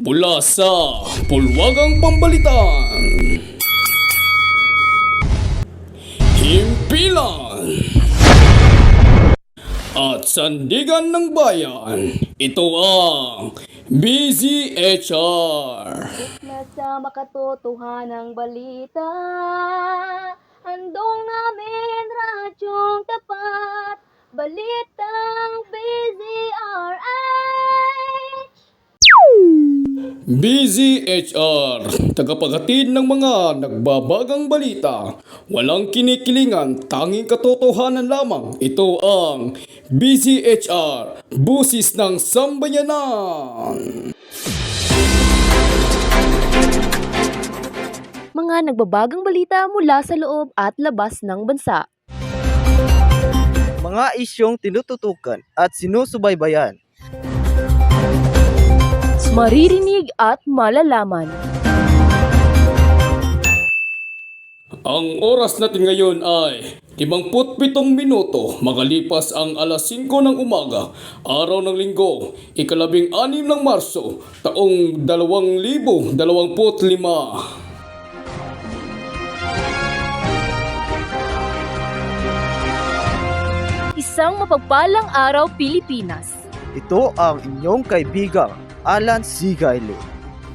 Mula sa Bulwagang Pambalitaan, Himpilan at Sandigan ng Bayan, ito ang BZHR. Na sa makatotohanang balita, handong namin radyong tapat, balitang BZRH. BZHR, tagapaghatid ng mga nagbabagang balita, walang kinikilingan, tanging katotohanan lamang. Ito ang BZHR, busis ng sambayanan. Mga nagbabagang balita mula sa loob at labas ng bansa. Mga isyong tinututukan at sinusubaybayan. Maririnig at malalaman. Ang oras natin ngayon ay 57 minuto makalipas ang alas 5 ng umaga, araw ng linggo, ika-15 ng Marso, taong 2025. Isang mapagpalang araw, Pilipinas. Ito ang inyong kaibigang Alan Sigayle.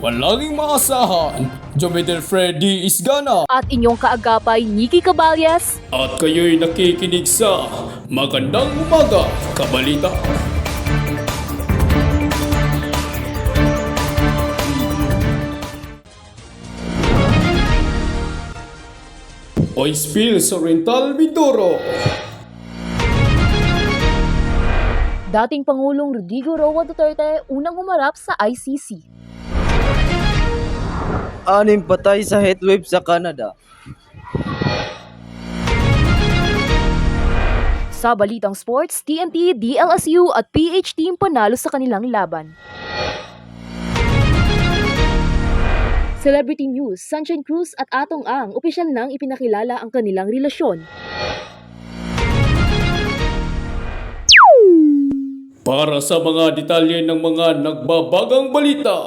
Palaging maasahan, Jomedel Freddy Isgana. At inyong kaagapay, Nikki Caballas. At kayo'y nakikinig sa Magandang Umaga, Kabalita. Oil spill sa Oriental Mindoro. Dating Pangulong Rodrigo Roa Duterte unang humarap sa ICC. 6 patay sa heatwave sa Canada. Sa balitang sports, TNT, DLSU at PH Team panalo sa kanilang laban. Celebrity News, Sunshine Cruz at Atong Ang opisyal nang ipinakilala ang kanilang relasyon. Para sa mga detalye ng mga nagbabagang balita.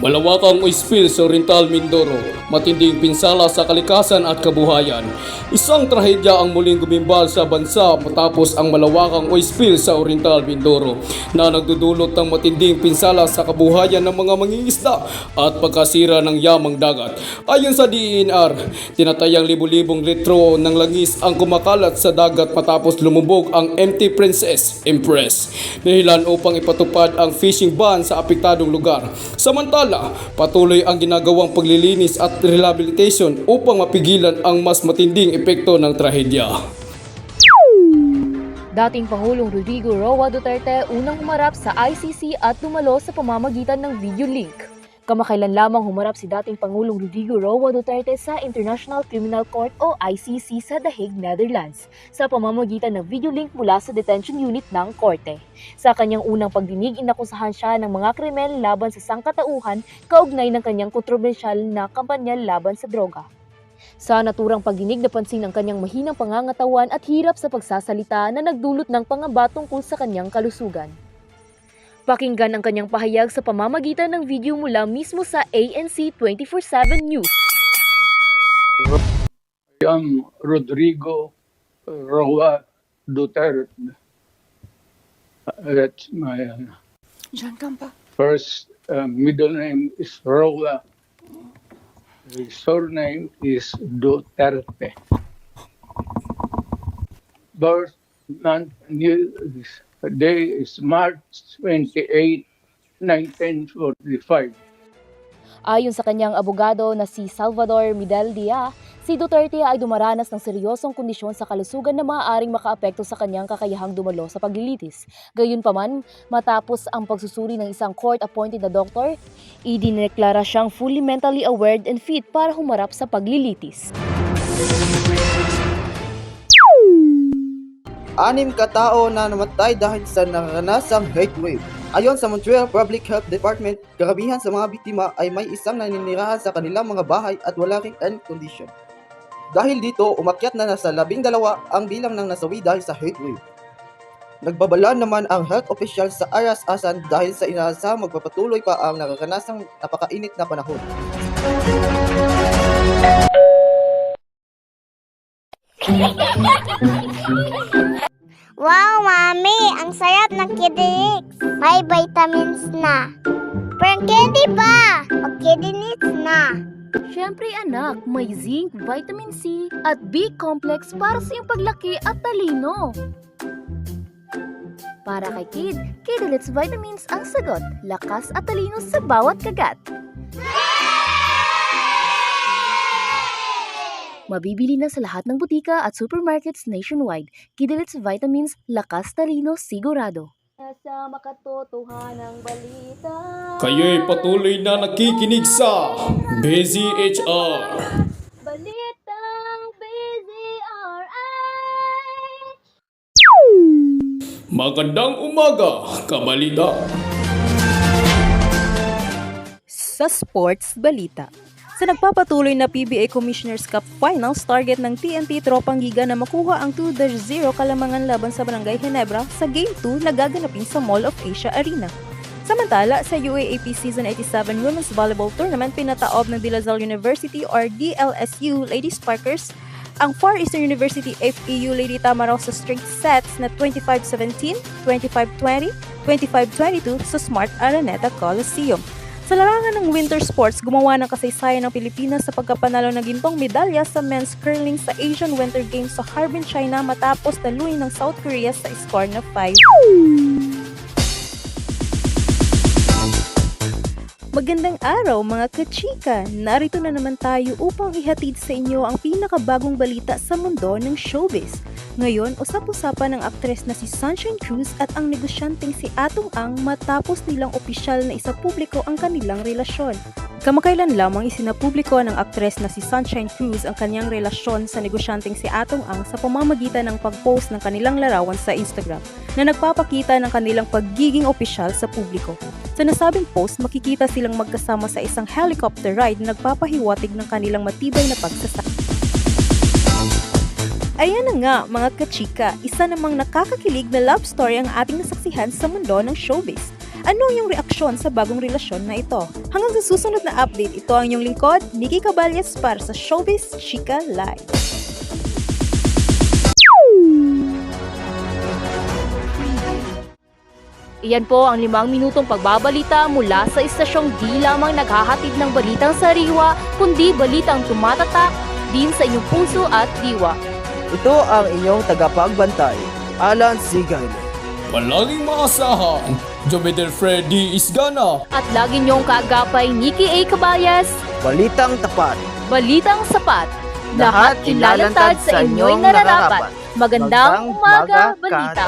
Malawakang oil spill sa Oriental Mindoro, matinding pinsala sa kalikasan at kabuhayan. Isang trahedya ang muling gumimbal sa bansa matapos ang malawakang oil spill sa Oriental Mindoro na nagdudulot ng matinding pinsala sa kabuhayan ng mga mangingisda at pagkasira ng yamang dagat. Ayon sa DENR, tinatayang libu-libong litro ng langis ang kumakalat sa dagat matapos lumubog ang MT Princess Empress, dahilan upang ipatupad ang fishing ban sa apektadong lugar. Samantala, patuloy ang ginagawang paglilinis at rehabilitation upang mapigilan ang mas matinding epekto ng trahedya. Dating Pangulong Rodrigo Roa Duterte unang humarap sa ICC at dumalo sa pamamagitan ng video link. Kamakailan lamang humarap si dating Pangulong Rodrigo Roa Duterte sa International Criminal Court o ICC sa The Hague, Netherlands sa pamamagitan ng video link mula sa detention unit ng korte. Sa kanyang unang pagdinig, inakusahan siya ng mga krimen laban sa sangkatauhan kaugnay ng kanyang kontrobersyal na kampanya laban sa droga. Sa naturang pagdinig, napansin ang kanyang mahinang pangangatawan at hirap sa pagsasalita na nagdulot ng pangamba tungkol sa kanyang kalusugan. Pakinggan ang kanyang pahayag sa pamamagitan ng video mula mismo sa ANC 24/7 News. I am Rodrigo Roa Duterte. That's my first middle name is Roa. The surname is Duterte. Birth month day is March 28, 1945. Ayon sa kanyang abogado na si Salvador Mideldia, si Duterte ay dumaranas ng seryosong kondisyon sa kalusugan na maaaring makaapekto sa kanyang kakayahang dumalo sa paglilitis. Gayunpaman, matapos ang pagsusuri ng isang court-appointed na doktor, idineklara siyang fully mentally aware and fit para humarap sa paglilitis. 6 katao na namatay dahil sa naranasang heatwave. Ayon sa Montreal Public Health Department, karamihan sa mga biktima ay may isang naninirahan sa kanilang mga bahay at wala ring air condition. Dahil dito, umakyat na nasa 12 ang bilang ng nasawi dahil sa heatwave. Nagbabala naman ang health official sa Aras-asan dahil sa inaasahang magpapatuloy pa ang nararanasang napakainit na panahon. Wow, Mami! Ang sarap ng Kidilix! May vitamins na! Parang candy pa! Mag-Kidilix na! Siyempre anak, may zinc, vitamin C at B-complex para sa iyong paglaki at talino. Para kay Kid, Kidilits Vitamins ang sagot, lakas at talino sa bawat kagat. Mabibili na sa lahat ng butika at supermarkets nationwide. Kidilits Vitamins, lakas talino sigurado. Sa makatotohanang balita. Kayo'y patuloy na nakikinig sa Busy HR. Balitang BZRH. Magandang umaga, kabalita. Sa Sports Balita. Sa nagpapatuloy na PBA Commissioner's Cup Finals, target ng TNT Tropang Giga na makuha ang 2-0 kalamangan laban sa Barangay Ginebra sa Game 2 na gaganapin sa Mall of Asia Arena. Samantala, sa UAAP Season 87 Women's Volleyball Tournament, pinataob ng De La Salle University or DLSU Lady Sparkers ang Far Eastern University FEU Lady Tamaraw sa straight sets na 25-17, 25-20, 25-22 sa Smart Araneta Coliseum. Sa larangan ng winter sports, gumawa ng kasaysayan ng Pilipinas sa pagkapanalo ng gintong medalya sa men's curling sa Asian Winter Games sa Harbin, China matapos talunin ng South Korea sa score na 5. Magandang araw mga kachika! Narito na naman tayo upang ihatid sa inyo ang pinakabagong balita sa mundo ng showbiz. Ngayon, usap-usapan ng aktres na si Sunshine Cruz at ang negosyanteng si Atong Ang matapos nilang opisyal na isapubliko ang kanilang relasyon. Kamakailan lamang isinapubliko ng aktres na si Sunshine Cruz ang kanyang relasyon sa negosyanteng si Atong Ang sa pamamagitan ng pag-post ng kanilang larawan sa Instagram na nagpapakita ng kanilang pagiging opisyal sa publiko. Sa nasabing post, makikita silang magkasama sa isang helicopter ride na nagpapahiwatig ng kanilang matibay na pagsasama. Ayan na nga mga kachika, isa namang nakakakilig na love story ang ating nasaksihan sa mundo ng showbiz. Ano ang iyong reaksyon sa bagong relasyon na ito? Hanggang sa susunod na update, ito ang inyong lingkod, Nikki Caballas para sa Showbiz Chika Live. Iyan po ang 5 minutong pagbabalita mula sa istasyong di lamang naghahatid ng balitang sariwa, kundi balitang tumatatak din sa inyong puso at diwa. Ito ang inyong tagapagbantay, Alan Sigay. Palaging maasahan, Jupiter Freddy Isgana. At lagi niyong kaagapay Nikki A. Caballas, Balitang tapat. balitang sapat. Lahat Lahat ilalantad sa inyo'y nararapat. Magandang umaga, balita.